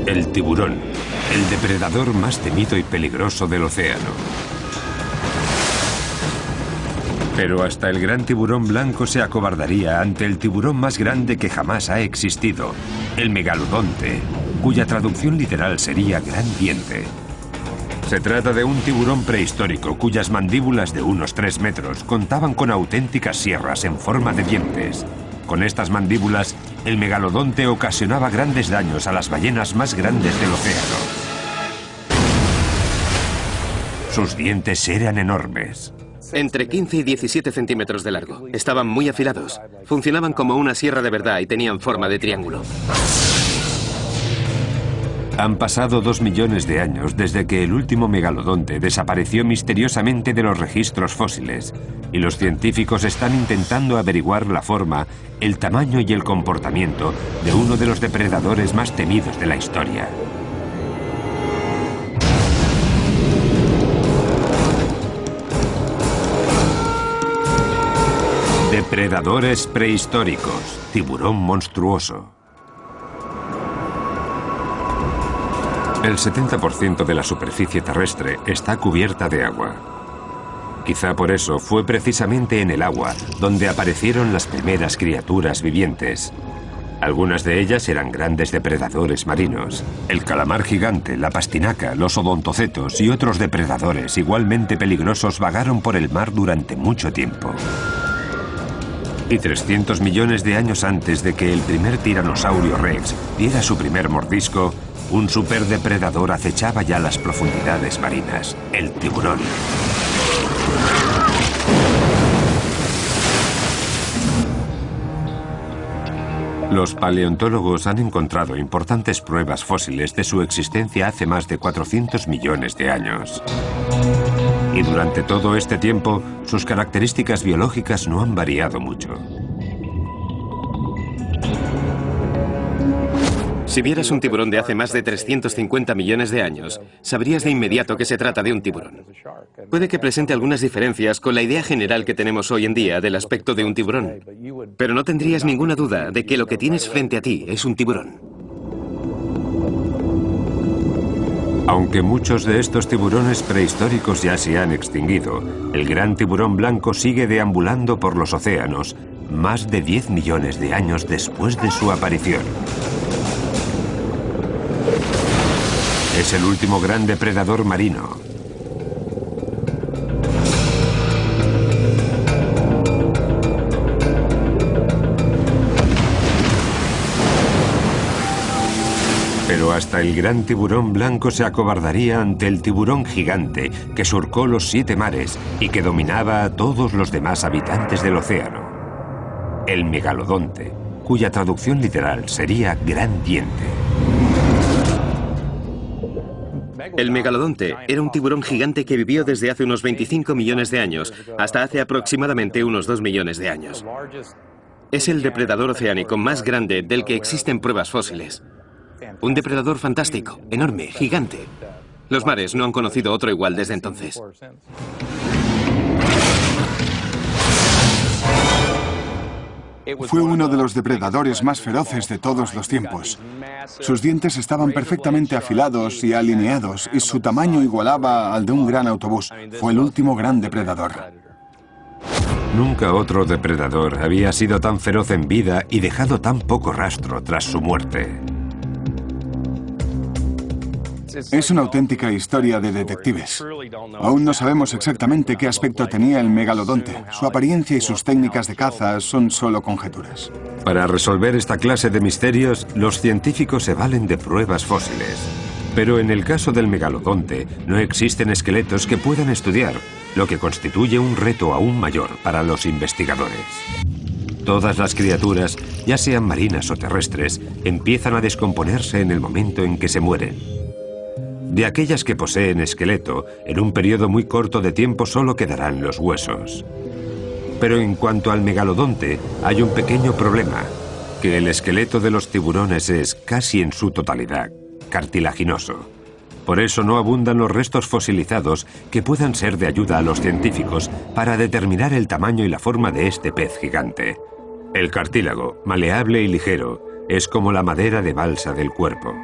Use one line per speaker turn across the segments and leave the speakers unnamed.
El tiburón, el depredador más temido y peligroso del océano. Pero hasta el gran tiburón blanco se acobardaría ante el tiburón más grande que jamás ha existido, el megalodonte, cuya traducción literal sería gran diente. Se trata de un tiburón prehistórico cuyas mandíbulas de unos 3 metros contaban con auténticas sierras en forma de dientes. Con estas mandíbulas, el megalodonte ocasionaba grandes daños a las ballenas más grandes del océano. Sus dientes eran enormes.
Entre 15 y 17 centímetros de largo. Estaban muy afilados. Funcionaban como una sierra de verdad y tenían forma de triángulo.
Han pasado 2 millones de años desde que el último megalodonte desapareció misteriosamente de los registros fósiles, y los científicos están intentando averiguar la forma, el tamaño y el comportamiento de uno de los depredadores más temidos de la historia. Depredadores prehistóricos, tiburón monstruoso. El 70% de la superficie terrestre está cubierta de agua. Quizá por eso fue precisamente en el agua donde aparecieron las primeras criaturas vivientes. Algunas de ellas eran grandes depredadores marinos. El calamar gigante, la pastinaca, los odontocetos y otros depredadores igualmente peligrosos vagaron por el mar durante mucho tiempo. Y 300 millones de años antes de que el primer tiranosaurio rex diera su primer mordisco, un superdepredador acechaba ya las profundidades marinas, el tiburón. Los paleontólogos han encontrado importantes pruebas fósiles de su existencia hace más de 400 millones de años. Y durante todo este tiempo, sus características biológicas no han variado mucho.
Si vieras un tiburón de hace más de 350 millones de años, sabrías de inmediato que se trata de un tiburón. Puede que presente algunas diferencias con la idea general que tenemos hoy en día del aspecto de un tiburón, pero no tendrías ninguna duda de que lo que tienes frente a ti es un tiburón.
Aunque muchos de estos tiburones prehistóricos ya se han extinguido, el gran tiburón blanco sigue deambulando por los océanos más de 10 millones de años después de su aparición. Es el último gran depredador marino. Pero hasta el gran tiburón blanco se acobardaría ante el tiburón gigante que surcó los 7 mares y que dominaba a todos los demás habitantes del océano. El megalodonte, cuya traducción literal sería gran diente.
El megalodonte era un tiburón gigante que vivió desde hace unos 25 millones de años hasta hace aproximadamente unos 2 millones de años. Es el depredador oceánico más grande del que existen pruebas fósiles. Un depredador fantástico, enorme, gigante. Los mares no han conocido otro igual desde entonces.
Fue uno de los depredadores más feroces de todos los tiempos. Sus dientes estaban perfectamente afilados y alineados, y su tamaño igualaba al de un gran autobús. Fue el último gran depredador.
Nunca otro depredador había sido tan feroz en vida y dejado tan poco rastro tras su muerte.
Es una auténtica historia de detectives. Aún no sabemos exactamente qué aspecto tenía el megalodonte. Su apariencia y sus técnicas de caza son solo conjeturas.
Para resolver esta clase de misterios, los científicos se valen de pruebas fósiles. Pero en el caso del megalodonte, no existen esqueletos que puedan estudiar, lo que constituye un reto aún mayor para los investigadores. Todas las criaturas, ya sean marinas o terrestres, empiezan a descomponerse en el momento en que se mueren. De aquellas que poseen esqueleto, en un periodo muy corto de tiempo solo quedarán los huesos. Pero en cuanto al megalodonte, hay un pequeño problema, que el esqueleto de los tiburones es, casi en su totalidad, cartilaginoso. Por eso no abundan los restos fosilizados que puedan ser de ayuda a los científicos para determinar el tamaño y la forma de este pez gigante. El cartílago, maleable y ligero, es como la madera de balsa del cuerpo.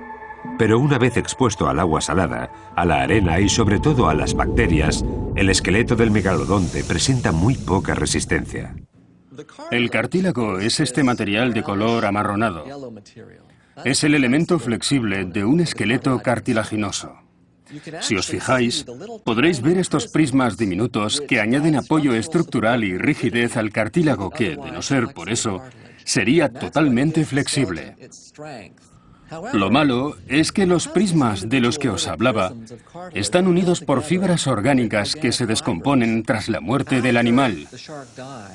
Pero una vez expuesto al agua salada, a la arena y sobre todo a las bacterias, el esqueleto del megalodonte presenta muy poca resistencia.
El cartílago es este material de color amarronado. Es el elemento flexible de un esqueleto cartilaginoso. Si os fijáis, podréis ver estos prismas diminutos que añaden apoyo estructural y rigidez al cartílago que, de no ser por eso, sería totalmente flexible. Lo malo es que los prismas de los que os hablaba están unidos por fibras orgánicas que se descomponen tras la muerte del animal,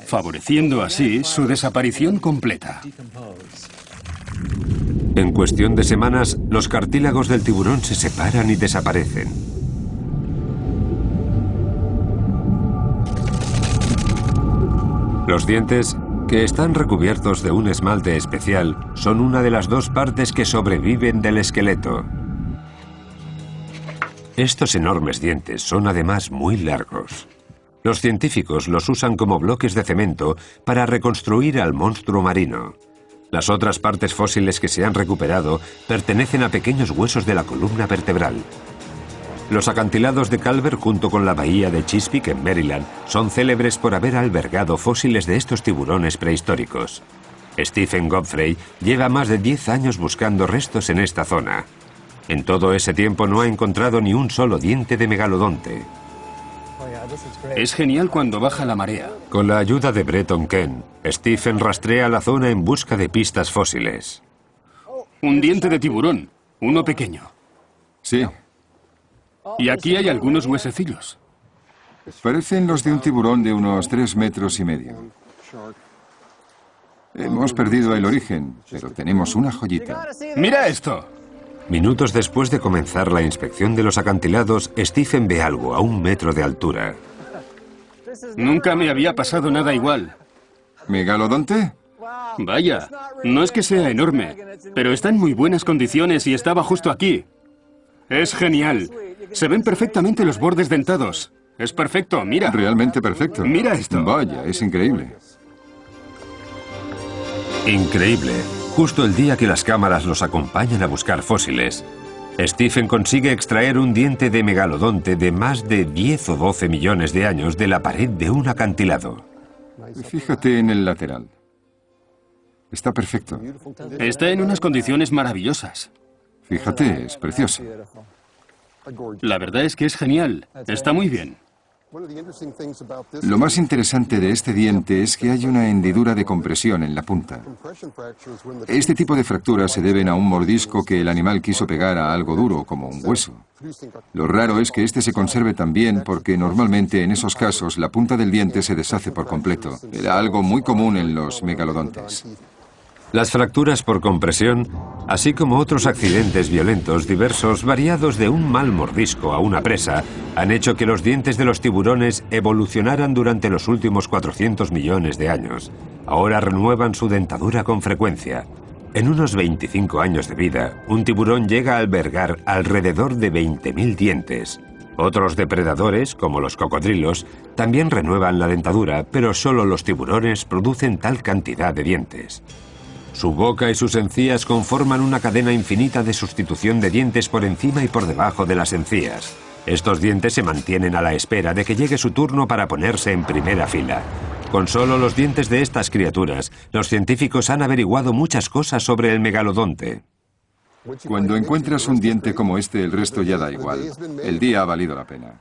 favoreciendo así su desaparición completa.
En cuestión de semanas, los cartílagos del tiburón se separan y desaparecen. Los dientes, que están recubiertos de un esmalte especial, son una de las dos partes que sobreviven del esqueleto. Estos enormes dientes son además muy largos. Los científicos los usan como bloques de cemento para reconstruir al monstruo marino. Las otras partes fósiles que se han recuperado pertenecen a pequeños huesos de la columna vertebral. Los acantilados de Calvert junto con la bahía de Chesapeake en Maryland son célebres por haber albergado fósiles de estos tiburones prehistóricos. Stephen Godfrey lleva más de 10 años buscando restos en esta zona. En todo ese tiempo no ha encontrado ni un solo diente de megalodonte.
Es genial cuando baja la marea.
Con la ayuda de Breton Kent, Stephen rastrea la zona en busca de pistas fósiles.
Un diente de tiburón, uno pequeño.
Sí,
Y aquí hay algunos huesecillos.
parecen los de un tiburón de unos 3,5 metros. Hemos perdido el origen, pero tenemos una joyita.
¡Mira esto!
Minutos después de comenzar la inspección de los acantilados, Stephen ve algo a 1 metro de altura.
Nunca me había pasado nada igual.
¿Megalodonte?
Vaya, no es que sea enorme, pero está en muy buenas condiciones y estaba justo aquí. Es genial. Se ven perfectamente los bordes dentados. Es perfecto, mira.
Realmente perfecto.
Mira esto.
Vaya, es increíble.
Increíble. Justo el día que las cámaras los acompañan a buscar fósiles, Stephen consigue extraer un diente de megalodonte de más de 10 o 12 millones de años de la pared de un acantilado.
Fíjate en el lateral. Está perfecto.
Está en unas condiciones maravillosas.
Fíjate, es precioso.
La verdad es que es genial. Está muy bien.
Lo más interesante de este diente es que hay una hendidura de compresión en la punta. Este tipo de fracturas se deben a un mordisco que el animal quiso pegar a algo duro, como un hueso. Lo raro es que este se conserve tan bien porque normalmente en esos casos la punta del diente se deshace por completo. Era algo muy común en los megalodontes.
Las fracturas por compresión, así como otros accidentes violentos diversos variados de un mal mordisco a una presa, han hecho que los dientes de los tiburones evolucionaran durante los últimos 400 millones de años. Ahora renuevan su dentadura con frecuencia. En unos 25 años de vida, un tiburón llega a albergar alrededor de 20.000 dientes. Otros depredadores, como los cocodrilos, también renuevan la dentadura, pero solo los tiburones producen tal cantidad de dientes. Su boca y sus encías conforman una cadena infinita de sustitución de dientes por encima y por debajo de las encías. Estos dientes se mantienen a la espera de que llegue su turno para ponerse en primera fila. Con solo los dientes de estas criaturas, los científicos han averiguado muchas cosas sobre el megalodonte.
Cuando encuentras un diente como este, el resto ya da igual. El día ha valido la pena.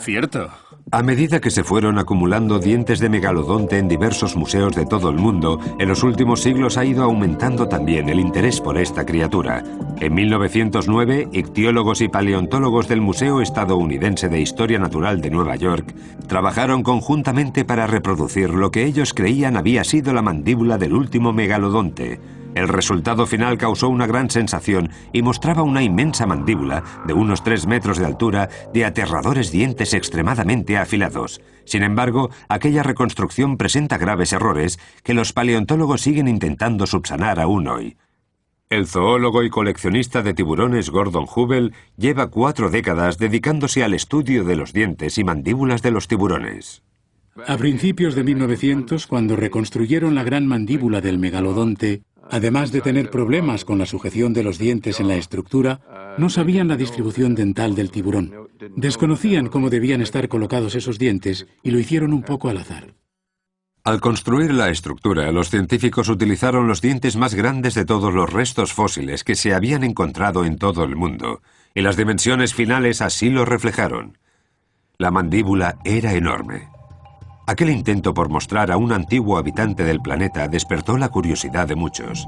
Cierto.
A medida que se fueron acumulando dientes de megalodonte en diversos museos de todo el mundo, en los últimos siglos ha ido aumentando también el interés por esta criatura. En 1909, ictiólogos y paleontólogos del Museo Estadounidense de Historia Natural de Nueva York trabajaron conjuntamente para reproducir lo que ellos creían había sido la mandíbula del último megalodonte. El resultado final causó una gran sensación y mostraba una inmensa mandíbula de unos 3 metros de altura de aterradores dientes extremadamente afilados. Sin embargo, aquella reconstrucción presenta graves errores que los paleontólogos siguen intentando subsanar aún hoy. El zoólogo y coleccionista de tiburones Gordon Hubel lleva 4 décadas dedicándose al estudio de los dientes y mandíbulas de los tiburones.
A principios de 1900, cuando reconstruyeron la gran mandíbula del megalodonte, Además de tener problemas con la sujeción de los dientes en la estructura, no sabían la distribución dental del tiburón. Desconocían cómo debían estar colocados esos dientes y lo hicieron un poco al azar.
Al construir la estructura, los científicos utilizaron los dientes más grandes de todos los restos fósiles que se habían encontrado en todo el mundo, y las dimensiones finales así lo reflejaron. La mandíbula era enorme. Aquel intento por mostrar a un antiguo habitante del planeta despertó la curiosidad de muchos.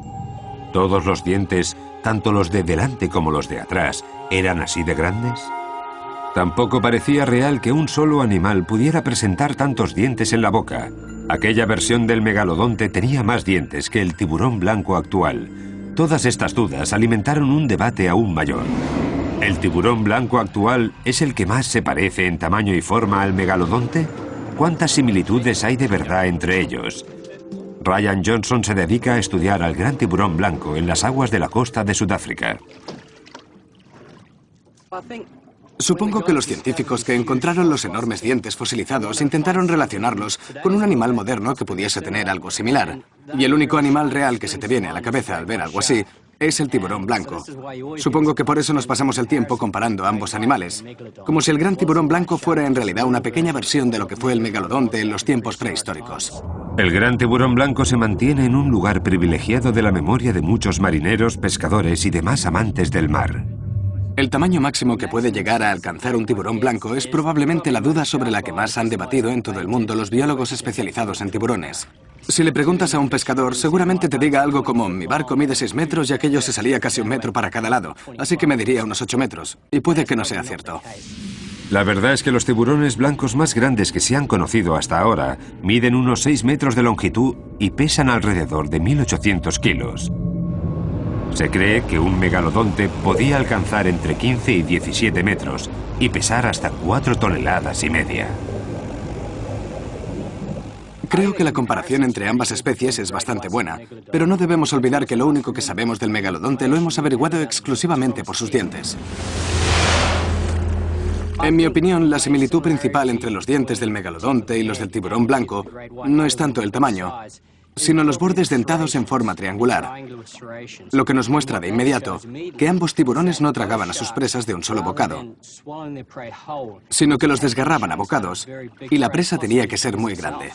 ¿Todos los dientes, tanto los de delante como los de atrás, eran así de grandes? Tampoco parecía real que un solo animal pudiera presentar tantos dientes en la boca. Aquella versión del megalodonte tenía más dientes que el tiburón blanco actual. Todas estas dudas alimentaron un debate aún mayor. ¿El tiburón blanco actual es el que más se parece en tamaño y forma al megalodonte? ¿Cuántas similitudes hay de verdad entre ellos? Ryan Johnson se dedica a estudiar al gran tiburón blanco en las aguas de la costa de Sudáfrica.
Supongo que los científicos que encontraron los enormes dientes fosilizados intentaron relacionarlos con un animal moderno que pudiese tener algo similar. Y el único animal real que se te viene a la cabeza al ver algo así es el tiburón blanco. Supongo que por eso nos pasamos el tiempo comparando ambos animales, como si el gran tiburón blanco fuera en realidad una pequeña versión de lo que fue el megalodonte en los tiempos prehistóricos.
El gran tiburón blanco se mantiene en un lugar privilegiado de la memoria de muchos marineros, pescadores y demás amantes del mar.
El tamaño máximo que puede llegar a alcanzar un tiburón blanco es probablemente la duda sobre la que más han debatido en todo el mundo los biólogos especializados en tiburones. Si le preguntas a un pescador, seguramente te diga algo como: mi barco mide 6 metros y aquello se salía casi 1 metro para cada lado, así que mediría unos 8 metros. Y puede que no sea cierto.
La verdad es que los tiburones blancos más grandes que se han conocido hasta ahora miden unos 6 metros de longitud y pesan alrededor de 1.800 kilos. Se cree que un megalodonte podía alcanzar entre 15 y 17 metros y pesar hasta 4,5 toneladas.
Creo que la comparación entre ambas especies es bastante buena, pero no debemos olvidar que lo único que sabemos del megalodonte lo hemos averiguado exclusivamente por sus dientes. En mi opinión, la similitud principal entre los dientes del megalodonte y los del tiburón blanco no es tanto el tamaño, sino los bordes dentados en forma triangular, lo que nos muestra de inmediato que ambos tiburones no tragaban a sus presas de un solo bocado, sino que los desgarraban a bocados, y la presa tenía que ser muy grande.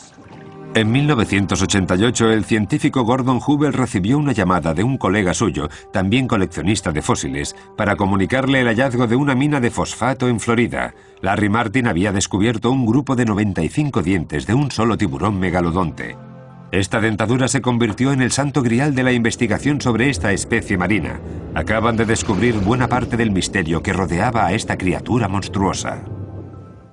En 1988, el científico Gordon Hubel recibió una llamada de un colega suyo, también coleccionista de fósiles, para comunicarle el hallazgo de una mina de fosfato en Florida. Larry Martin había descubierto un grupo de 95 dientes de un solo tiburón megalodonte. Esta dentadura se convirtió en el santo grial de la investigación sobre esta especie marina. Acaban de descubrir buena parte del misterio que rodeaba a esta criatura monstruosa.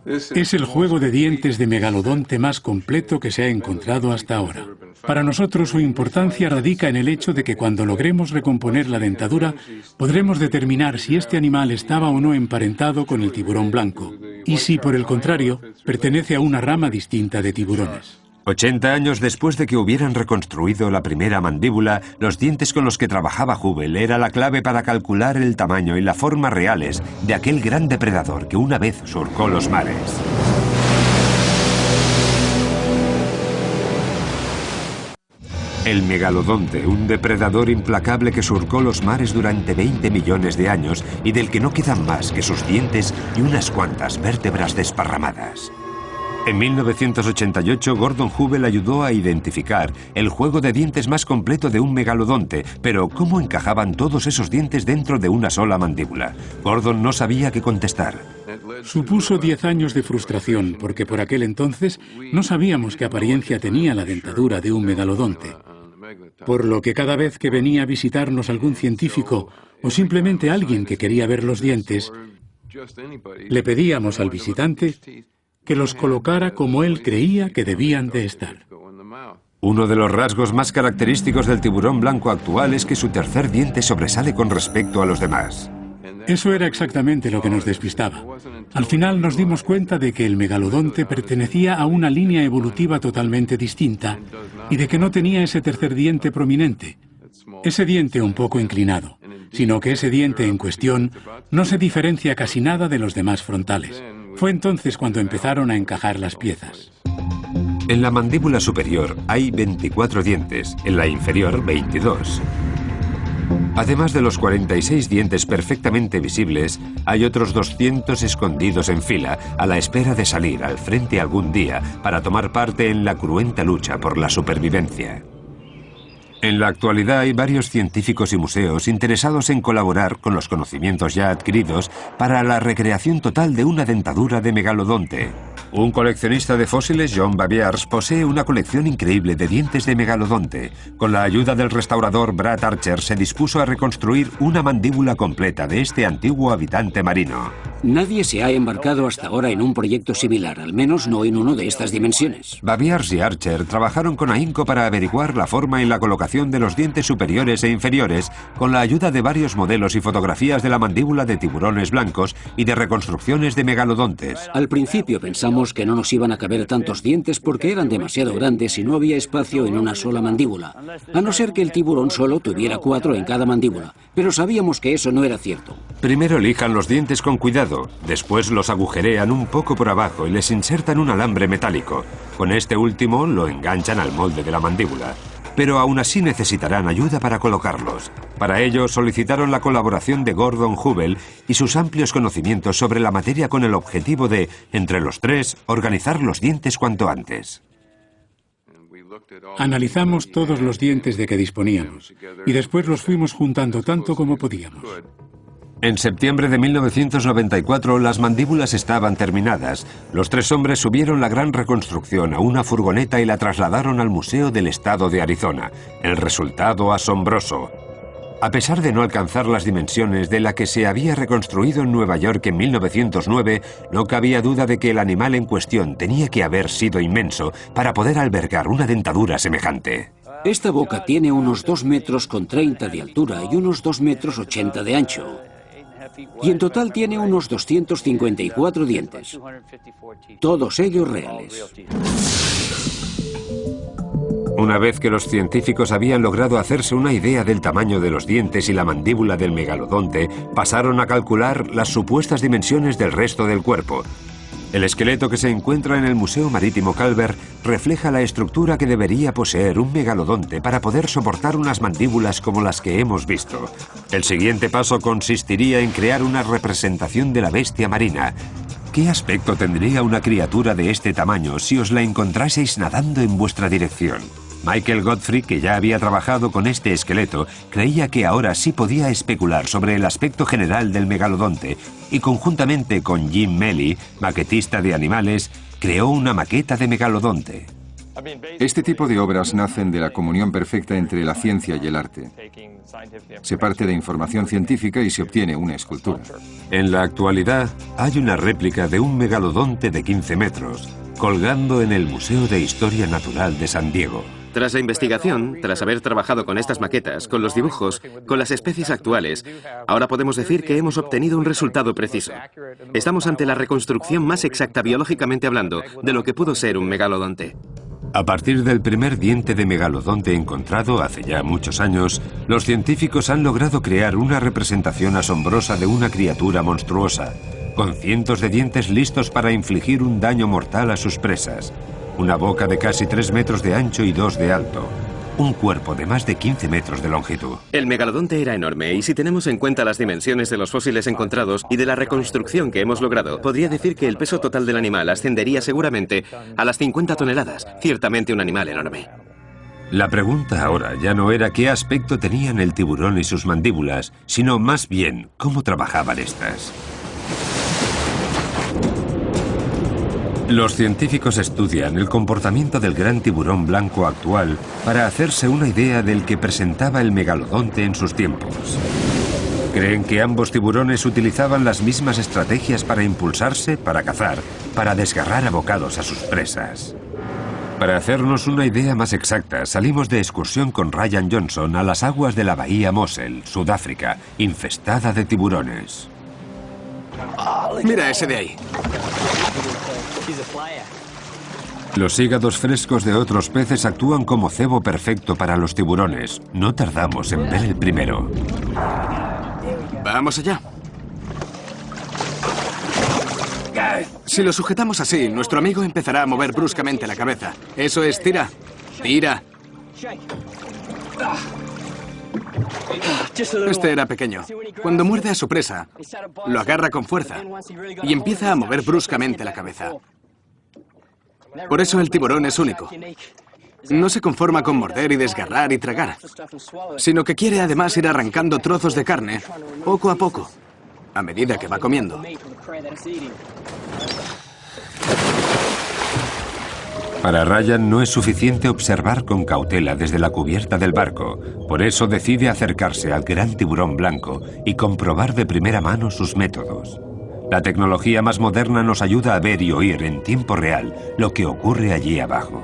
Es el juego de dientes de megalodonte más completo que se ha encontrado hasta ahora. Para nosotros su importancia radica en el hecho de que cuando logremos recomponer la dentadura, podremos determinar si este animal estaba o no emparentado con el tiburón blanco, y si, por el contrario, pertenece a una rama distinta de tiburones.
80 años después de que hubieran reconstruido la primera mandíbula, los dientes con los que trabajaba Hubel era la clave para calcular el tamaño y la forma reales de aquel gran depredador que una vez surcó los mares. El megalodonte, un depredador implacable que surcó los mares durante 20 millones de años y del que no quedan más que sus dientes y unas cuantas vértebras desparramadas. En 1988, Gordon Hubel ayudó a identificar el juego de dientes más completo de un megalodonte, pero ¿cómo encajaban todos esos dientes dentro de una sola mandíbula? Gordon no sabía qué contestar.
Supuso 10 años de frustración, porque por aquel entonces no sabíamos qué apariencia tenía la dentadura de un megalodonte. Por lo que cada vez que venía a visitarnos algún científico o simplemente alguien que quería ver los dientes, le pedíamos al visitante que los colocara como él creía que debían de estar.
Uno de los rasgos más característicos del tiburón blanco actual es que su tercer diente sobresale con respecto a los demás.
Eso era exactamente lo que nos despistaba. Al final nos dimos cuenta de que el megalodonte pertenecía a una línea evolutiva totalmente distinta y de que no tenía ese tercer diente prominente, ese diente un poco inclinado, sino que ese diente en cuestión no se diferencia casi nada de los demás frontales. Fue entonces cuando empezaron a encajar las piezas.
En la mandíbula superior hay 24 dientes, en la inferior 22. Además de los 46 dientes perfectamente visibles, hay otros 200 escondidos en fila a la espera de salir al frente algún día para tomar parte en la cruenta lucha por la supervivencia. En la actualidad hay varios científicos y museos interesados en colaborar con los conocimientos ya adquiridos para la recreación total de una dentadura de megalodonte. Un coleccionista de fósiles, John Baviers, posee una colección increíble de dientes de megalodonte. Con la ayuda del restaurador Brad Archer se dispuso a reconstruir una mandíbula completa de este antiguo habitante marino.
Nadie se ha embarcado hasta ahora en un proyecto similar, al menos no en uno de estas dimensiones.
Baviers y Archer trabajaron con ahínco para averiguar la forma y la colocación de los dientes superiores e inferiores con la ayuda de varios modelos y fotografías de la mandíbula de tiburones blancos y de reconstrucciones de megalodontes.
Al principio pensamos que no nos iban a caber tantos dientes porque eran demasiado grandes y no había espacio en una sola mandíbula, a no ser que el tiburón solo tuviera 4 en cada mandíbula, pero sabíamos que eso no era cierto.
Primero lijan los dientes con cuidado, después los agujerean un poco por abajo y les insertan un alambre metálico. Con este último lo enganchan al molde de la mandíbula. Pero aún así necesitarán ayuda para colocarlos. Para ello solicitaron la colaboración de Gordon Hubel y sus amplios conocimientos sobre la materia con el objetivo de, entre los tres, organizar los dientes cuanto antes.
Analizamos todos los dientes de que disponíamos y después los fuimos juntando tanto como podíamos.
En septiembre de 1994 las mandíbulas estaban terminadas. Los tres hombres subieron la gran reconstrucción a una furgoneta y la trasladaron al Museo del Estado de Arizona. El resultado asombroso. A pesar de no alcanzar las dimensiones de la que se había reconstruido en Nueva York en 1909, no cabía duda de que el animal en cuestión tenía que haber sido inmenso para poder albergar una dentadura semejante.
Esta boca tiene unos 2,30 metros de altura y unos 2,80 metros de ancho. Y en total tiene unos 254 dientes, todos ellos reales.
Una vez que los científicos habían logrado hacerse una idea del tamaño de los dientes y la mandíbula del megalodonte, pasaron a calcular las supuestas dimensiones del resto del cuerpo. El esqueleto que se encuentra en el Museo Marítimo Calvert refleja la estructura que debería poseer un megalodonte para poder soportar unas mandíbulas como las que hemos visto. El siguiente paso consistiría en crear una representación de la bestia marina. ¿Qué aspecto tendría una criatura de este tamaño si os la encontraseis nadando en vuestra dirección? Michael Godfrey, que ya había trabajado con este esqueleto, creía que ahora sí podía especular sobre el aspecto general del megalodonte y conjuntamente con Jim Melly, maquetista de animales, creó una maqueta de megalodonte.
Este tipo de obras nacen de la comunión perfecta entre la ciencia y el arte. Se parte de información científica y se obtiene una escultura.
En la actualidad, hay una réplica de un megalodonte de 15 metros, colgando en el Museo de Historia Natural de San Diego.
Tras la investigación, tras haber trabajado con estas maquetas, con los dibujos, con las especies actuales, ahora podemos decir que hemos obtenido un resultado preciso. Estamos ante la reconstrucción más exacta biológicamente hablando de lo que pudo ser un megalodonte.
A partir del primer diente de megalodonte encontrado hace ya muchos años, los científicos han logrado crear una representación asombrosa de una criatura monstruosa, con cientos de dientes listos para infligir un daño mortal a sus presas. Una boca de casi 3 metros de ancho y 2 de alto. Un cuerpo de más de 15 metros de longitud.
El megalodonte era enorme y si tenemos en cuenta las dimensiones de los fósiles encontrados y de la reconstrucción que hemos logrado, podría decir que el peso total del animal ascendería seguramente a las 50 toneladas. Ciertamente un animal enorme.
La pregunta ahora ya no era qué aspecto tenían el tiburón y sus mandíbulas, sino más bien cómo trabajaban estas. Los científicos estudian el comportamiento del gran tiburón blanco actual para hacerse una idea del que presentaba el megalodonte en sus tiempos. Creen que ambos tiburones utilizaban las mismas estrategias para impulsarse, para cazar, para desgarrar a bocados a sus presas. Para hacernos una idea más exacta, salimos de excursión con Ryan Johnson a las aguas de la bahía Mossel, Sudáfrica, infestada de tiburones.
Mira ese de ahí.
Los hígados frescos de otros peces actúan como cebo perfecto para los tiburones. No tardamos en ver el primero.
Vamos allá. Si lo sujetamos así, nuestro amigo empezará a mover bruscamente la cabeza. Eso es, tira. Tira. Este era pequeño. Cuando muerde a su presa, lo agarra con fuerza y empieza a mover bruscamente la cabeza. Por eso el tiburón es único. No se conforma con morder y desgarrar y tragar, sino que quiere además ir arrancando trozos de carne poco a poco, a medida que va comiendo.
Para Ryan no es suficiente observar con cautela desde la cubierta del barco. Por eso decide acercarse al gran tiburón blanco y comprobar de primera mano sus métodos. La tecnología más moderna nos ayuda a ver y oír en tiempo real lo que ocurre allí abajo.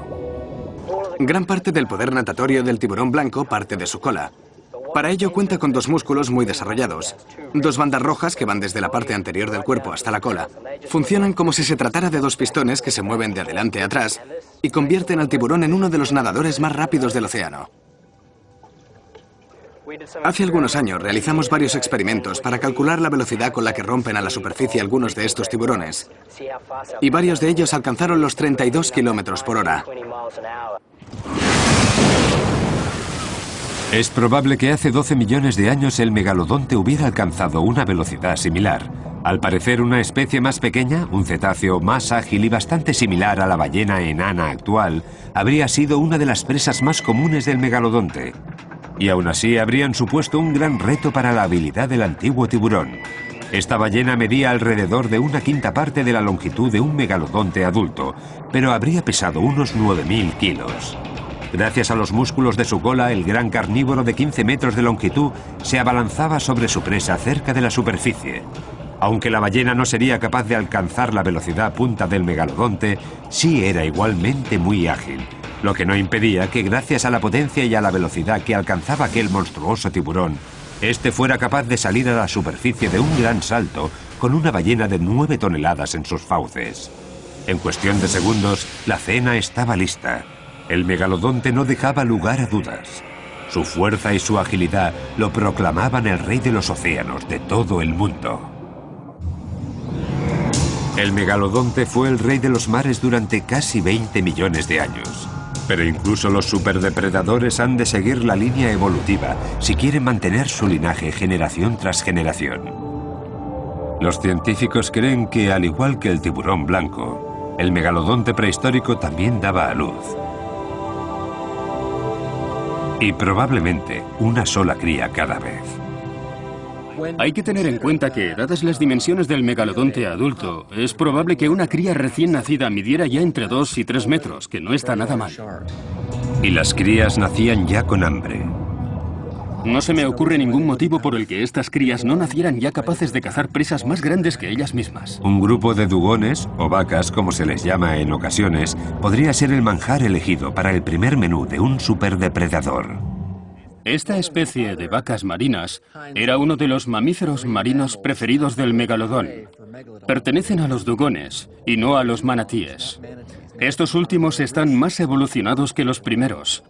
Gran parte del poder natatorio del tiburón blanco parte de su cola. Para ello cuenta con dos músculos muy desarrollados. Dos bandas rojas que van desde la parte anterior del cuerpo hasta la cola. Funcionan como si se tratara de dos pistones que se mueven de adelante a atrás y convierten al tiburón en uno de los nadadores más rápidos del océano. Hace algunos años realizamos varios experimentos para calcular la velocidad con la que rompen a la superficie algunos de estos tiburones. Y varios de ellos alcanzaron los 32 kilómetros por hora.
Es probable que hace 12 millones de años el megalodonte hubiera alcanzado una velocidad similar. Al parecer una especie más pequeña, un cetáceo más ágil y bastante similar a la ballena enana actual, habría sido una de las presas más comunes del megalodonte. Y aún así habrían supuesto un gran reto para la habilidad del antiguo tiburón. Esta ballena medía alrededor de 1/5 parte de la longitud de un megalodonte adulto, pero habría pesado unos 9.000 kilos. Gracias a los músculos de su cola, el gran carnívoro de 15 metros de longitud se abalanzaba sobre su presa cerca de la superficie. Aunque la ballena no sería capaz de alcanzar la velocidad punta del megalodonte, sí era igualmente muy ágil, lo que no impedía que gracias a la potencia y a la velocidad que alcanzaba aquel monstruoso tiburón, este fuera capaz de salir a la superficie de un gran salto con una ballena de 9 toneladas en sus fauces. En cuestión de segundos, la cena estaba lista. El megalodonte no dejaba lugar a dudas. Su fuerza y su agilidad lo proclamaban el rey de los océanos de todo el mundo. El megalodonte fue el rey de los mares durante casi 20 millones de años. Pero incluso los superdepredadores han de seguir la línea evolutiva si quieren mantener su linaje generación tras generación. Los científicos creen que, al igual que el tiburón blanco, el megalodonte prehistórico también daba a luz. Y probablemente una sola cría cada vez.
Hay que tener en cuenta que, dadas las dimensiones del megalodonte adulto, es probable que una cría recién nacida midiera ya entre 2 y 3 metros, que no está nada mal.
Y las crías nacían ya con hambre.
No se me ocurre ningún motivo por el que estas crías no nacieran ya capaces de cazar presas más grandes que ellas mismas.
Un grupo de dugones, o vacas como se les llama en ocasiones, podría ser el manjar elegido para el primer menú de un superdepredador.
Esta especie de vacas marinas era uno de los mamíferos marinos preferidos del megalodón. Pertenecen a los dugones y no a los manatíes. Estos últimos están más evolucionados que los primeros.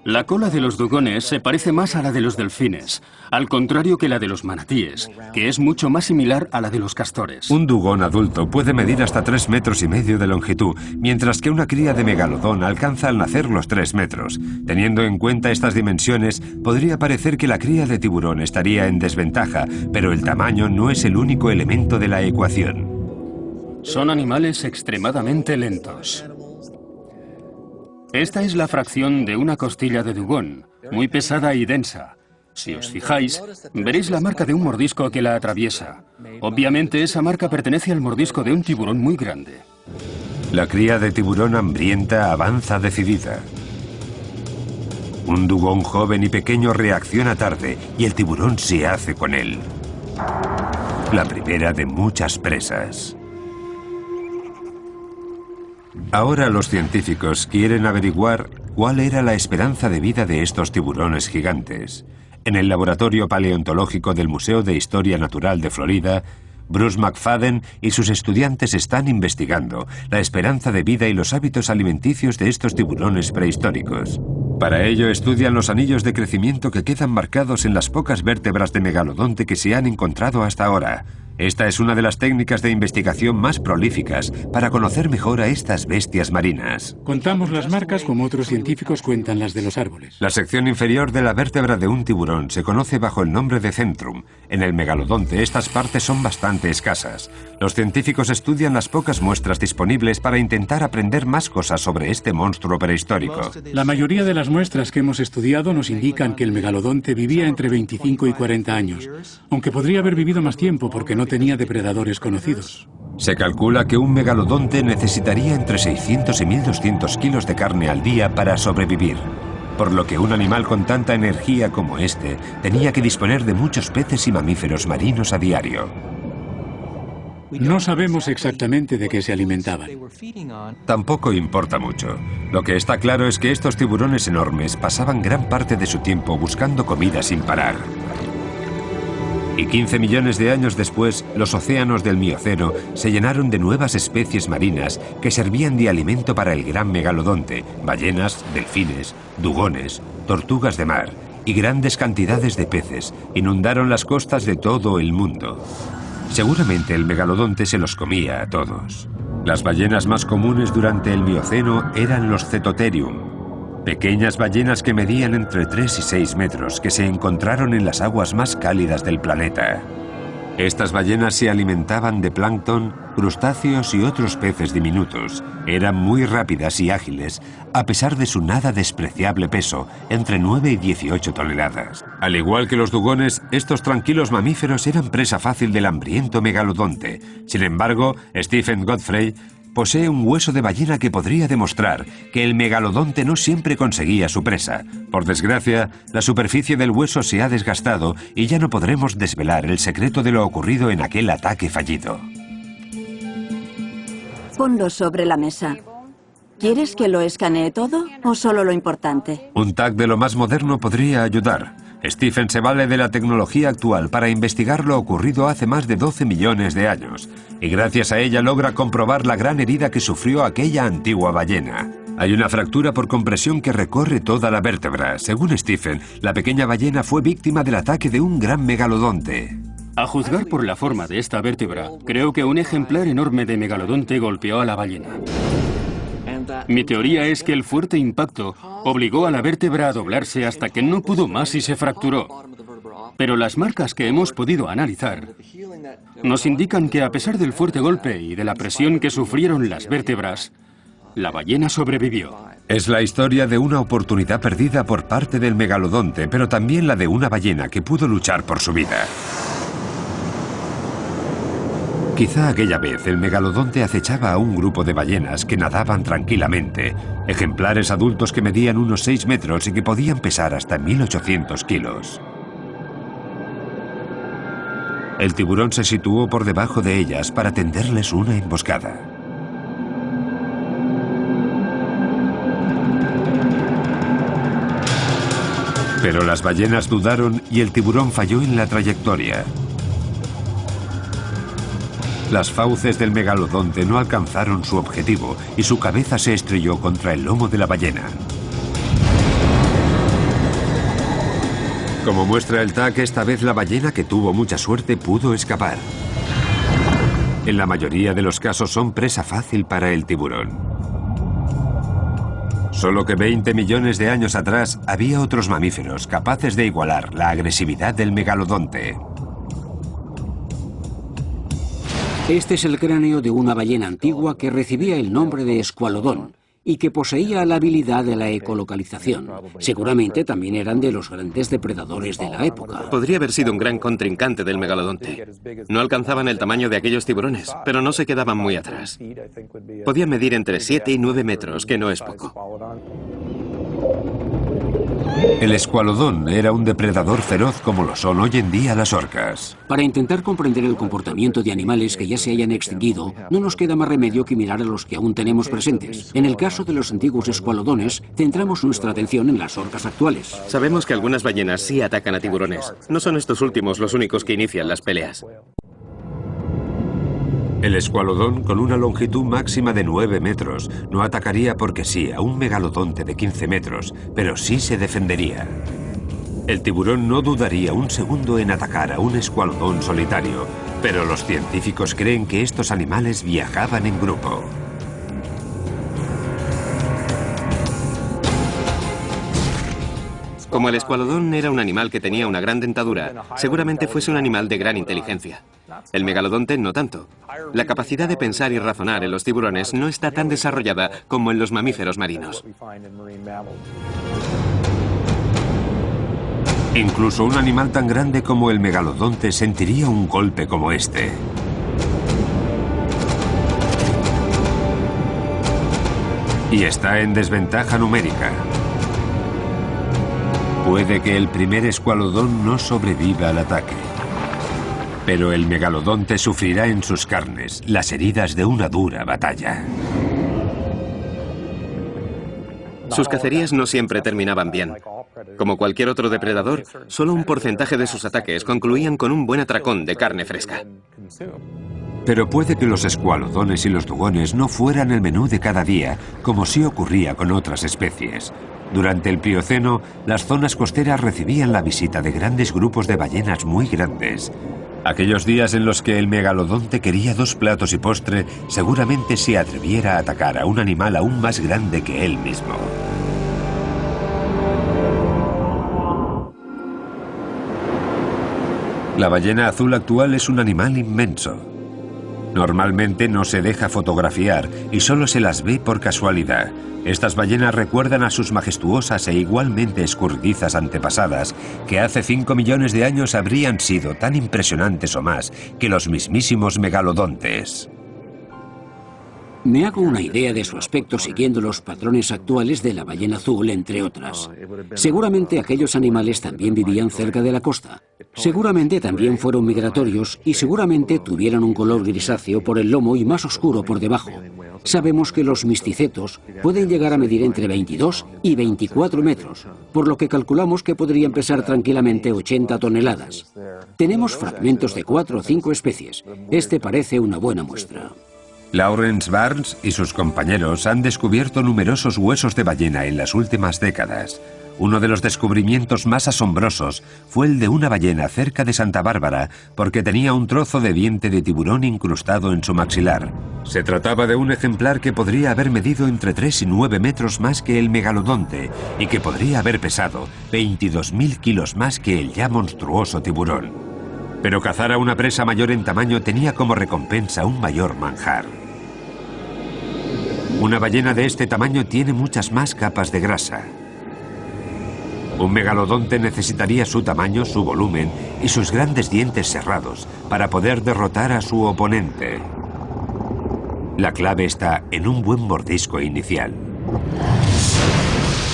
La cola de los dugones se parece más a la de los delfines, al contrario que la de los manatíes, que es mucho más similar a la de los castores.
Un dugón adulto puede medir hasta 3,5 metros de longitud, mientras que una cría de megalodón alcanza al nacer los 3 metros. Teniendo en cuenta estas dimensiones, podría parecer que la cría de tiburón estaría en desventaja, pero el tamaño no es el único elemento de la ecuación.
Son animales extremadamente lentos. Esta es la fracción de una costilla de dugón, muy pesada y densa. Si os fijáis, veréis la marca de un mordisco que la atraviesa. Obviamente esa marca pertenece al mordisco de un tiburón muy grande.
La cría de tiburón hambrienta avanza decidida. Un dugón joven y pequeño reacciona tarde y el tiburón se hace con él. La primera de muchas presas. Ahora los científicos quieren averiguar cuál era la esperanza de vida de estos tiburones gigantes. En el laboratorio paleontológico del Museo de Historia Natural de Florida, Bruce McFadden y sus estudiantes están investigando la esperanza de vida y los hábitos alimenticios de estos tiburones prehistóricos. Para ello estudian los anillos de crecimiento que quedan marcados en las pocas vértebras de megalodonte que se han encontrado hasta ahora. Esta es una de las técnicas de investigación más prolíficas para conocer mejor a estas bestias marinas.
Contamos las marcas como otros científicos cuentan las de los árboles.
La sección inferior de la vértebra de un tiburón se conoce bajo el nombre de centrum. En el megalodonte estas partes son bastante escasas. Los científicos estudian las pocas muestras disponibles para intentar aprender más cosas sobre este monstruo prehistórico.
La mayoría de las muestras que hemos estudiado nos indican que el megalodonte vivía entre 25 y 40 años, aunque podría haber vivido más tiempo porque no tenía depredadores conocidos.
Se calcula que un megalodonte necesitaría entre 600 y 1200 kilos de carne al día para sobrevivir, por lo que un animal con tanta energía como este tenía que disponer de muchos peces y mamíferos marinos a diario.
No sabemos exactamente de qué se alimentaban.
Tampoco importa mucho. Lo que está claro es que estos tiburones enormes pasaban gran parte de su tiempo buscando comida sin parar. Y 15 millones de años después, los océanos del Mioceno se llenaron de nuevas especies marinas que servían de alimento para el gran megalodonte, ballenas, delfines, dugones, tortugas de mar y grandes cantidades de peces inundaron las costas de todo el mundo. Seguramente el megalodonte se los comía a todos. Las ballenas más comunes durante el Mioceno eran los Cetotherium, pequeñas ballenas que medían entre 3 y 6 metros que se encontraron en las aguas más cálidas del planeta. Estas ballenas se alimentaban de plancton, crustáceos y otros peces diminutos. Eran muy rápidas y ágiles, a pesar de su nada despreciable peso, entre 9 y 18 toneladas. Al igual que los dugones, estos tranquilos mamíferos eran presa fácil del hambriento megalodonte. Sin embargo, Stephen Godfrey posee un hueso de ballena que podría demostrar que el megalodonte no siempre conseguía su presa. Por desgracia, la superficie del hueso se ha desgastado y ya no podremos desvelar el secreto de lo ocurrido en aquel ataque fallido.
Ponlo sobre la mesa. ¿Quieres que lo escanee todo o solo lo importante?
Un TAC de lo más moderno podría ayudar. Stephen se vale de la tecnología actual para investigar lo ocurrido hace más de 12 millones de años, y gracias a ella logra comprobar la gran herida que sufrió aquella antigua ballena. Hay una fractura por compresión que recorre toda la vértebra. Según Stephen, la pequeña ballena fue víctima del ataque de un gran megalodonte.
A juzgar por la forma de esta vértebra, creo que un ejemplar enorme de megalodonte golpeó a la ballena. Mi teoría es que el fuerte impacto obligó a la vértebra a doblarse hasta que no pudo más y se fracturó. Pero las marcas que hemos podido analizar nos indican que a pesar del fuerte golpe y de la presión que sufrieron las vértebras, la ballena sobrevivió.
Es la historia de una oportunidad perdida por parte del megalodonte, pero también la de una ballena que pudo luchar por su vida. Quizá aquella vez el megalodonte acechaba a un grupo de ballenas que nadaban tranquilamente, ejemplares adultos que medían unos 6 metros y que podían pesar hasta 1800 kilos. El tiburón se situó por debajo de ellas para tenderles una emboscada. Pero las ballenas dudaron y el tiburón falló en la trayectoria. Las fauces del megalodonte no alcanzaron su objetivo y su cabeza se estrelló contra el lomo de la ballena. Como muestra el TAC, esta vez la ballena, que tuvo mucha suerte, pudo escapar. En la mayoría de los casos son presa fácil para el tiburón. Solo que 20 millones de años atrás había otros mamíferos capaces de igualar la agresividad del megalodonte.
Este es el cráneo de una ballena antigua que recibía el nombre de escualodón y que poseía la habilidad de la ecolocalización. Seguramente también eran de los grandes depredadores de la época.
Podría haber sido un gran contrincante del megalodonte. No alcanzaban el tamaño de aquellos tiburones, pero no se quedaban muy atrás. Podían medir entre 7 y 9 metros, que no es poco.
El escualodón era un depredador feroz como lo son hoy en día las orcas.
Para intentar comprender el comportamiento de animales que ya se hayan extinguido, no nos queda más remedio que mirar a los que aún tenemos presentes. En el caso de los antiguos escualodones, centramos nuestra atención en las orcas actuales.
Sabemos que algunas ballenas sí atacan a tiburones. No son estos últimos los únicos que inician las peleas.
El escualodón, con una longitud máxima de 9 metros, no atacaría porque sí a un megalodonte de 15 metros, pero sí se defendería. El tiburón no dudaría un segundo en atacar a un escualodón solitario, Pero los científicos creen que estos animales viajaban en grupo.
Como el escualodón era un animal que tenía una gran dentadura, seguramente fuese un animal de gran inteligencia. El megalodonte no tanto. La capacidad de pensar y razonar en los tiburones no está tan desarrollada como en los mamíferos marinos.
Incluso un animal tan grande como el megalodonte sentiría un golpe como este. Y está en desventaja numérica. Puede que el primer escualodón no sobreviva al ataque. Pero el megalodonte sufrirá en sus carnes las heridas de una dura batalla.
Sus cacerías no siempre terminaban bien. Como cualquier otro depredador, solo un porcentaje de sus ataques concluían con un buen atracón de carne fresca.
Pero puede que los escualodones y los dugones no fueran el menú de cada día, como sí ocurría con otras especies. Durante el Plioceno, las zonas costeras recibían la visita de grandes grupos de ballenas muy grandes. Aquellos días en los que el megalodonte quería 2 platos y postre, seguramente se atreviera a atacar a un animal aún más grande que él mismo. La ballena azul actual es un animal inmenso. Normalmente no se deja fotografiar y solo se las ve por casualidad. Estas ballenas recuerdan a sus majestuosas e igualmente escurridizas antepasadas, que hace 5 millones de años habrían sido tan impresionantes o más que los mismísimos megalodontes.
Me hago una idea de su aspecto siguiendo los patrones actuales de la ballena azul, entre otras. Seguramente aquellos animales también vivían cerca de la costa. Seguramente también fueron migratorios y seguramente tuvieran un color grisáceo por el lomo y más oscuro por debajo. Sabemos que los misticetos pueden llegar a medir entre 22 y 24 metros, por lo que calculamos que podrían pesar tranquilamente 80 toneladas. Tenemos fragmentos de 4 o 5 especies. Este parece una buena muestra.
Lawrence Barnes y sus compañeros han descubierto numerosos huesos de ballena en las últimas décadas. Uno de los descubrimientos más asombrosos fue el de una ballena cerca de Santa Bárbara, porque tenía un trozo de diente de tiburón incrustado en su maxilar. Se trataba de un ejemplar que podría haber medido entre 3 y 9 metros más que el megalodonte y que podría haber pesado 22.000 kilos más que el ya monstruoso tiburón. Pero cazar a una presa mayor en tamaño tenía como recompensa un mayor manjar. Una ballena de este tamaño tiene muchas más capas de grasa. Un megalodonte necesitaría su tamaño, su volumen y sus grandes dientes cerrados para poder derrotar a su oponente. La clave está en un buen mordisco inicial.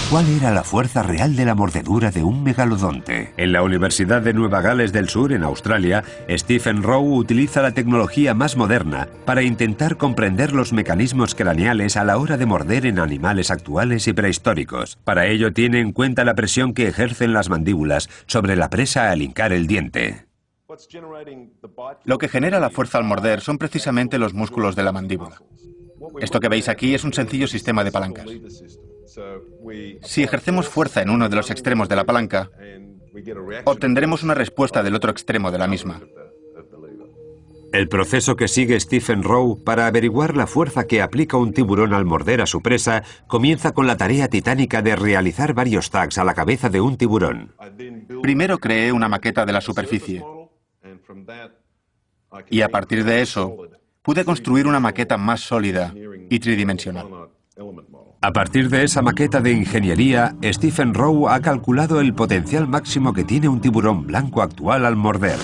¿Cuál era la fuerza real de la mordedura de un megalodonte? En la Universidad de Nueva Gales del Sur, en Australia, Stephen Rowe utiliza la tecnología más moderna para intentar comprender los mecanismos craneales a la hora de morder en animales actuales y prehistóricos. Para ello tiene en cuenta la presión que ejercen las mandíbulas sobre la presa al hincar el diente.
Lo que genera la fuerza al morder son precisamente los músculos de la mandíbula. Esto que veis aquí es un sencillo sistema de palancas. Si ejercemos fuerza en uno de los extremos de la palanca, obtendremos una respuesta del otro extremo de la misma.
El proceso que sigue Stephen Rowe para averiguar la fuerza que aplica un tiburón al morder a su presa comienza con la tarea titánica de realizar varios tags a la cabeza de un tiburón.
Primero creé una maqueta de la superficie y a partir de eso pude construir una maqueta más sólida y tridimensional.
A partir de esa maqueta de ingeniería, Stephen Rowe ha calculado el potencial máximo que tiene un tiburón blanco actual al morder.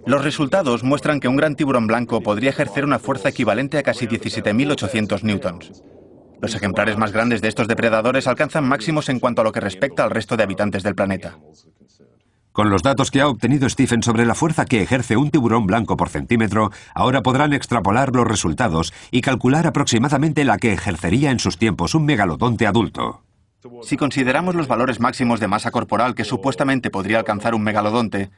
Los resultados muestran que un gran tiburón blanco podría ejercer una fuerza equivalente a casi 17.800 newtons. Los ejemplares más grandes de estos depredadores alcanzan máximos en cuanto a lo que respecta al resto de habitantes del planeta.
Con los datos que ha obtenido Stephen sobre la fuerza que ejerce un tiburón blanco por centímetro, ahora podrán extrapolar los resultados y calcular aproximadamente la que ejercería en sus tiempos un megalodonte adulto.
Si consideramos los valores máximos de masa corporal que supuestamente podría alcanzar un megalodonte,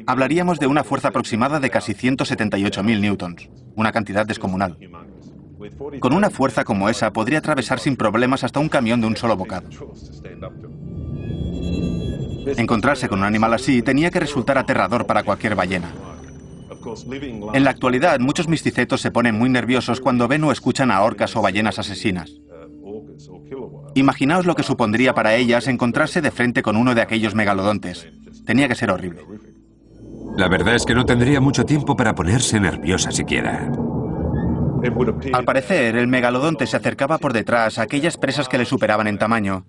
hablaríamos de una fuerza aproximada de casi 178.000 newtons, una cantidad descomunal. Con una fuerza como esa podría atravesar sin problemas hasta un camión de un solo bocado. Encontrarse con un animal así tenía que resultar aterrador para cualquier ballena. En la actualidad, muchos misticetos se ponen muy nerviosos cuando ven o escuchan a orcas o ballenas asesinas. Imaginaos lo que supondría para ellas encontrarse de frente con uno de aquellos megalodontes. Tenía que ser horrible.
La verdad es que no tendría mucho tiempo para ponerse nerviosa siquiera.
Al parecer, el megalodonte se acercaba por detrás a aquellas presas que le superaban en tamaño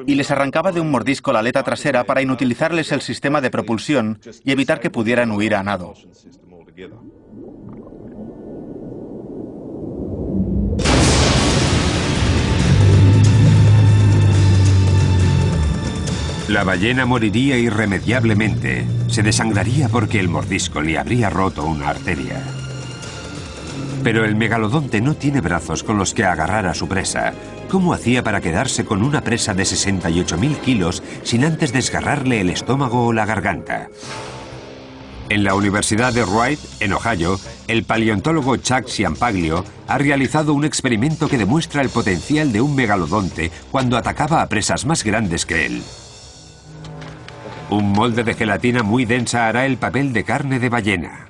y les arrancaba de un mordisco la aleta trasera para inutilizarles el sistema de propulsión y evitar que pudieran huir a nado.
La ballena moriría irremediablemente. Se desangraría porque el mordisco le habría roto una arteria. Pero el megalodonte no tiene brazos con los que agarrar a su presa. ¿Cómo hacía para quedarse con una presa de 68.000 kilos sin antes desgarrarle el estómago o la garganta? En la Universidad de Wright, en Ohio, el paleontólogo Chuck Ciampaglio ha realizado un experimento que demuestra el potencial de un megalodonte cuando atacaba a presas más grandes que él. Un molde de gelatina muy densa hará el papel de carne de ballena.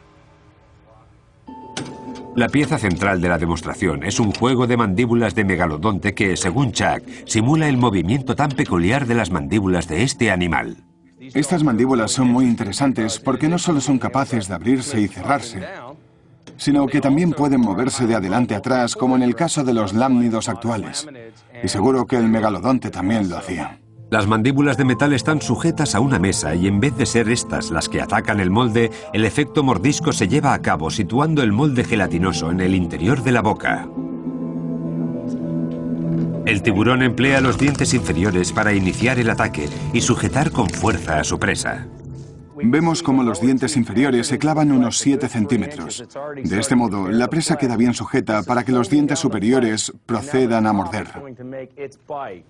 La pieza central de la demostración es un juego de mandíbulas de megalodonte que, según Chuck, simula el movimiento tan peculiar de las mandíbulas de este animal.
Estas mandíbulas son muy interesantes porque no solo son capaces de abrirse y cerrarse, sino que también pueden moverse de adelante a atrás, como en el caso de los lámnidos actuales. Y seguro que el megalodonte también lo hacía.
Las mandíbulas de metal están sujetas a una mesa y en vez de ser estas las que atacan el molde, el efecto mordisco se lleva a cabo situando el molde gelatinoso en el interior de la boca. El tiburón emplea los dientes inferiores para iniciar el ataque y sujetar con fuerza a su presa.
Vemos cómo los dientes inferiores se clavan unos 7 centímetros. De este modo, la presa queda bien sujeta para que los dientes superiores procedan a morder.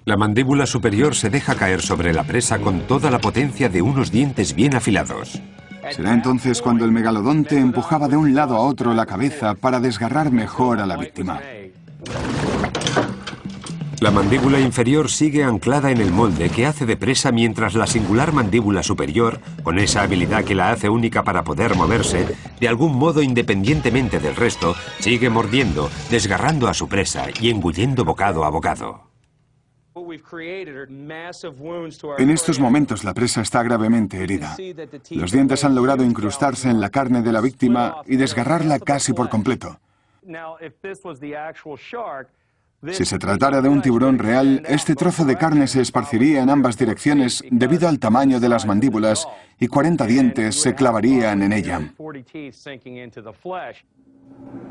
La mandíbula superior se deja caer sobre la presa con toda la potencia de unos dientes bien afilados.
Será entonces cuando el megalodonte empujaba de un lado a otro la cabeza para desgarrar mejor a la víctima.
La mandíbula inferior sigue anclada en el molde que hace de presa mientras la singular mandíbula superior, con esa habilidad que la hace única para poder moverse, de algún modo independientemente del resto, sigue mordiendo, desgarrando a su presa y engullendo bocado a bocado.
En estos momentos la presa está gravemente herida. Los dientes han logrado incrustarse en la carne de la víctima y desgarrarla casi por completo. Si se tratara de un tiburón real, este trozo de carne se esparciría en ambas direcciones debido al tamaño de las mandíbulas y 40 dientes se clavarían en ella.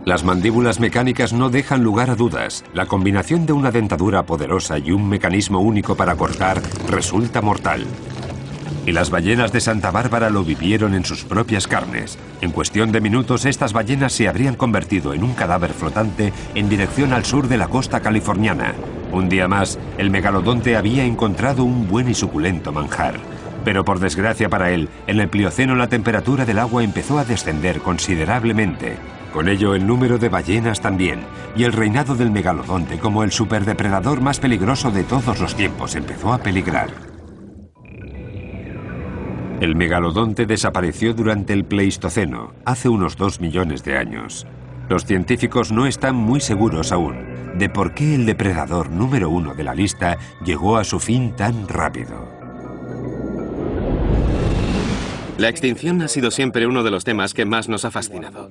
Las mandíbulas mecánicas no dejan lugar a dudas. La combinación de una dentadura poderosa y un mecanismo único para cortar resulta mortal. Y las ballenas de Santa Bárbara lo vivieron en sus propias carnes. En cuestión de minutos, estas ballenas se habrían convertido en un cadáver flotante en dirección al sur de la costa californiana. Un día más, el megalodonte había encontrado un buen y suculento manjar. Pero por desgracia para él, en el Plioceno la temperatura del agua empezó a descender considerablemente. Con ello, el número de ballenas también. Y el reinado del megalodonte como el superdepredador más peligroso de todos los tiempos empezó a peligrar. El megalodonte desapareció durante el Pleistoceno, hace unos 2 millones de años. Los científicos no están muy seguros aún de por qué el depredador número 1 de la lista llegó a su fin tan rápido.
La extinción ha sido siempre uno de los temas que más nos ha fascinado.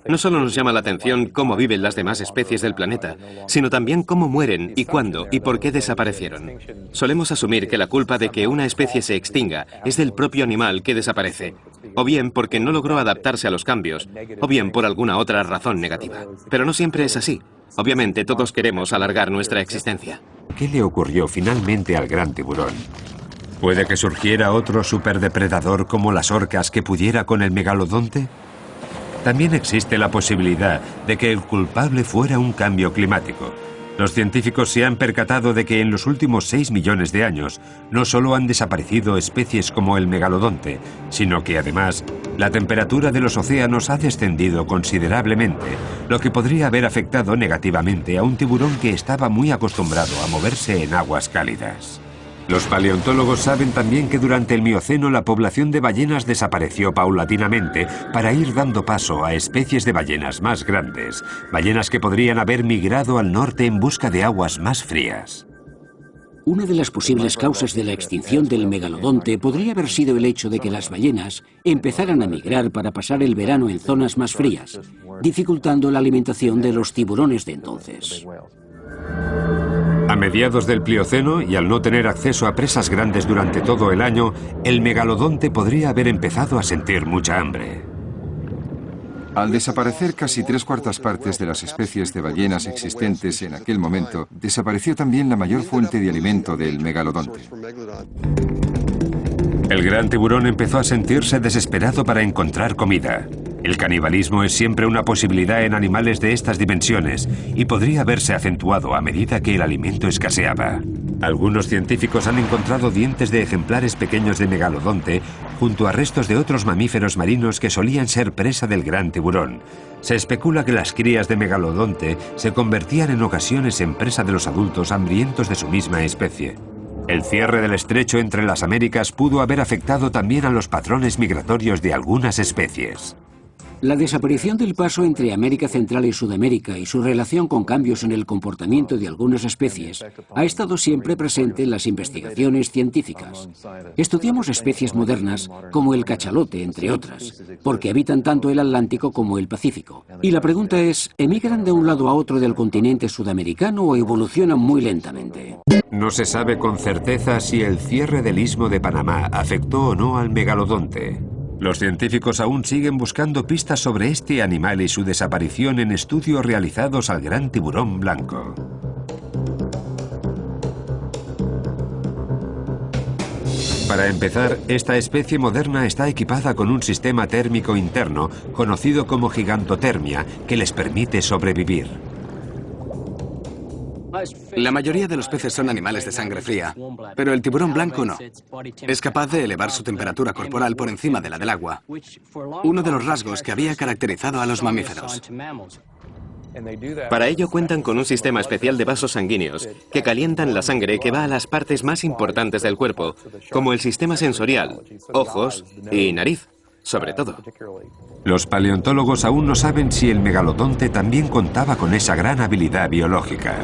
No solo nos llama la atención cómo viven las demás especies del planeta, sino también cómo mueren y cuándo y por qué desaparecieron. Solemos asumir que la culpa de que una especie se extinga es del propio animal que desaparece, o bien porque no logró adaptarse a los cambios, o bien por alguna otra razón negativa. Pero no siempre es así. Obviamente todos queremos alargar nuestra existencia.
¿Qué le ocurrió finalmente al gran tiburón? ¿Puede que surgiera otro superdepredador como las orcas que pudiera con el megalodonte? También existe la posibilidad de que el culpable fuera un cambio climático. Los científicos se han percatado de que en los últimos 6 millones de años no solo han desaparecido especies como el megalodonte, sino que además la temperatura de los océanos ha descendido considerablemente, lo que podría haber afectado negativamente a un tiburón que estaba muy acostumbrado a moverse en aguas cálidas. Los paleontólogos saben también que durante el Mioceno la población de ballenas desapareció paulatinamente para ir dando paso a especies de ballenas más grandes, ballenas que podrían haber migrado al norte en busca de aguas más frías.
Una de las posibles causas de la extinción del megalodonte podría haber sido el hecho de que las ballenas empezaran a migrar para pasar el verano en zonas más frías, dificultando la alimentación de los tiburones de entonces.
A mediados del Plioceno, y al no tener acceso a presas grandes durante todo el año, el megalodonte podría haber empezado a sentir mucha hambre.
Al desaparecer casi 3/4 partes de las especies de ballenas existentes en aquel momento, desapareció también la mayor fuente de alimento del megalodonte.
El gran tiburón empezó a sentirse desesperado para encontrar comida. El canibalismo es siempre una posibilidad en animales de estas dimensiones y podría verse acentuado a medida que el alimento escaseaba. Algunos científicos han encontrado dientes de ejemplares pequeños de megalodonte junto a restos de otros mamíferos marinos que solían ser presa del gran tiburón. Se especula que las crías de megalodonte se convertían en ocasiones en presa de los adultos hambrientos de su misma especie. El cierre del estrecho entre las Américas pudo haber afectado también a los patrones migratorios de algunas especies.
La desaparición del paso entre América Central y Sudamérica y su relación con cambios en el comportamiento de algunas especies ha estado siempre presente en las investigaciones científicas. Estudiamos especies modernas como el cachalote, entre otras, porque habitan tanto el Atlántico como el Pacífico. Y la pregunta es, ¿emigran de un lado a otro del continente sudamericano o evolucionan muy lentamente?
No se sabe con certeza si el cierre del Istmo de Panamá afectó o no al megalodonte. Los científicos aún siguen buscando pistas sobre este animal y su desaparición en estudios realizados al gran tiburón blanco. Para empezar, esta especie moderna está equipada con un sistema térmico interno conocido como gigantotermia que les permite sobrevivir.
La mayoría de los peces son animales de sangre fría, pero el tiburón blanco no. Es capaz de elevar su temperatura corporal por encima de la del agua, uno de los rasgos que había caracterizado a los mamíferos.
Para ello cuentan con un sistema especial de vasos sanguíneos que calientan la sangre que va a las partes más importantes del cuerpo, como el sistema sensorial, ojos y nariz, sobre todo.
Los paleontólogos aún no saben si el megalodonte también contaba con esa gran habilidad biológica.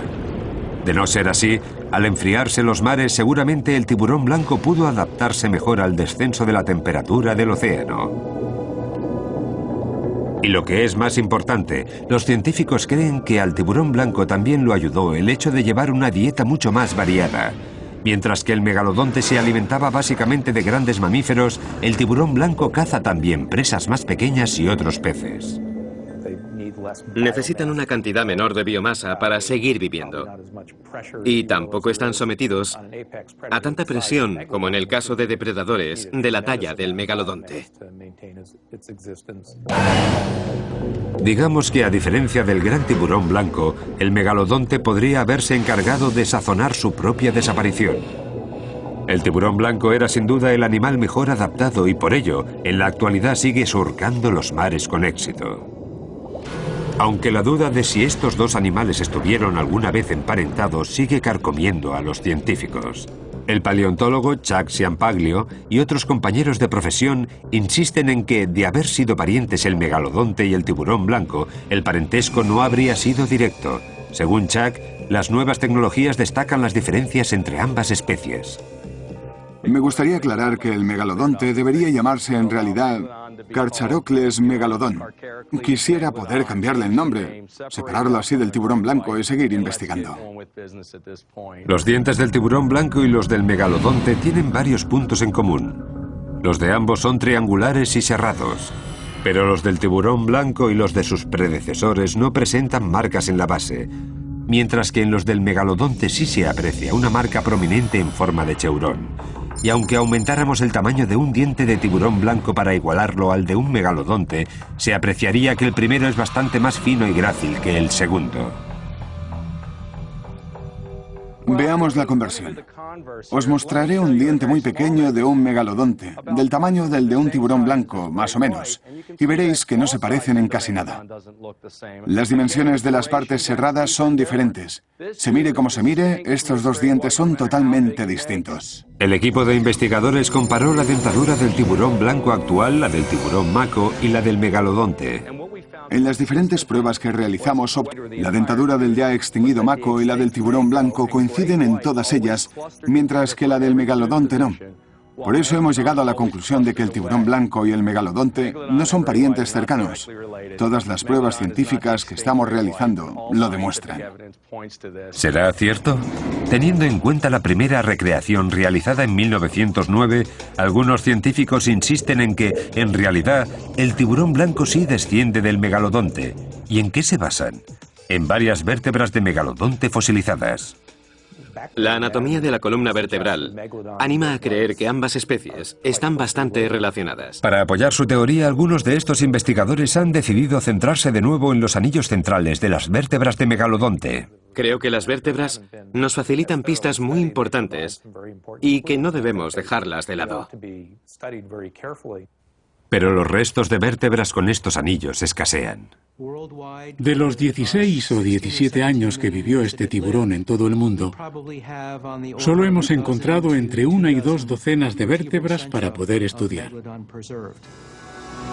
De no ser así, al enfriarse los mares, seguramente el tiburón blanco pudo adaptarse mejor al descenso de la temperatura del océano. Y lo que es más importante, los científicos creen que al tiburón blanco también lo ayudó el hecho de llevar una dieta mucho más variada. Mientras que el megalodonte se alimentaba básicamente de grandes mamíferos, el tiburón blanco caza también presas más pequeñas y otros peces.
Necesitan una cantidad menor de biomasa para seguir viviendo. Y tampoco están sometidos a tanta presión como en el caso de depredadores de la talla del megalodonte.
Digamos que a diferencia del gran tiburón blanco, el megalodonte podría haberse encargado de sazonar su propia desaparición. El tiburón blanco era sin duda el animal mejor adaptado y por ello, en la actualidad sigue surcando los mares con éxito. Aunque la duda de si estos dos animales estuvieron alguna vez emparentados sigue carcomiendo a los científicos. El paleontólogo Chuck Ciampaglio y otros compañeros de profesión insisten en que, de haber sido parientes el megalodonte y el tiburón blanco, el parentesco no habría sido directo. Según Chuck, las nuevas tecnologías destacan las diferencias entre ambas especies.
Me gustaría aclarar que el megalodonte debería llamarse en realidad Carcharodontes megalodon. Quisiera poder cambiarle el nombre, separarlo así del tiburón blanco y seguir investigando.
Los dientes del tiburón blanco y los del megalodonte tienen varios puntos en común. Los de ambos son triangulares y serrados, pero los del tiburón blanco y los de sus predecesores no presentan marcas en la base, mientras que en los del megalodonte sí se aprecia una marca prominente en forma de cheurón. Y aunque aumentáramos el tamaño de un diente de tiburón blanco para igualarlo al de un megalodonte, se apreciaría que el primero es bastante más fino y grácil que el segundo.
Veamos la conversión. Os mostraré un diente muy pequeño de un megalodonte, del tamaño del de un tiburón blanco, más o menos, y veréis que no se parecen en casi nada. Las dimensiones de las partes serradas son diferentes. Se mire como se mire, estos dos dientes son totalmente distintos.
El equipo de investigadores comparó la dentadura del tiburón blanco actual, la del tiburón mako y la del megalodonte.
En las diferentes pruebas que realizamos, la dentadura del ya extinguido mako y la del tiburón blanco coinciden en todas ellas, mientras que la del megalodonte no. Por eso hemos llegado a la conclusión de que el tiburón blanco y el megalodonte no son parientes cercanos. Todas las pruebas científicas que estamos realizando lo demuestran.
¿Será cierto? Teniendo en cuenta la primera recreación realizada en 1909, algunos científicos insisten en que, en realidad, el tiburón blanco sí desciende del megalodonte. ¿Y en qué se basan? En varias vértebras de megalodonte fosilizadas.
La anatomía de la columna vertebral anima a creer que ambas especies están bastante relacionadas.
Para apoyar su teoría, algunos de estos investigadores han decidido centrarse de nuevo en los anillos centrales de las vértebras de megalodonte.
Creo que las vértebras nos facilitan pistas muy importantes y que no debemos dejarlas de lado.
Pero los restos de vértebras con estos anillos escasean.
De los 16 o 17 años que vivió este tiburón en todo el mundo, solo hemos encontrado entre 1 y 2 docenas de vértebras para poder estudiar.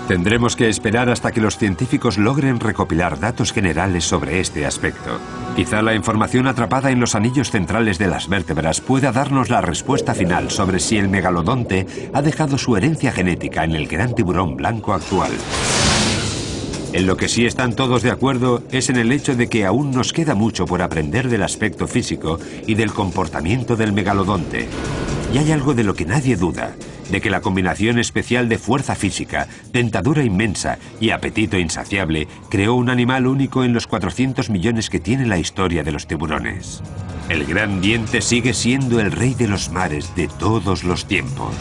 Tendremos que esperar hasta que los científicos logren recopilar datos generales sobre este aspecto. Quizá la información atrapada en los anillos centrales de las vértebras pueda darnos la respuesta final sobre si el megalodonte ha dejado su herencia genética en el gran tiburón blanco actual. En lo que sí están todos de acuerdo es en el hecho de que aún nos queda mucho por aprender del aspecto físico y del comportamiento del megalodonte. Y hay algo de lo que nadie duda, de que la combinación especial de fuerza física, dentadura inmensa y apetito insaciable creó un animal único en los 400 millones que tiene la historia de los tiburones. El gran diente sigue siendo el rey de los mares de todos los tiempos.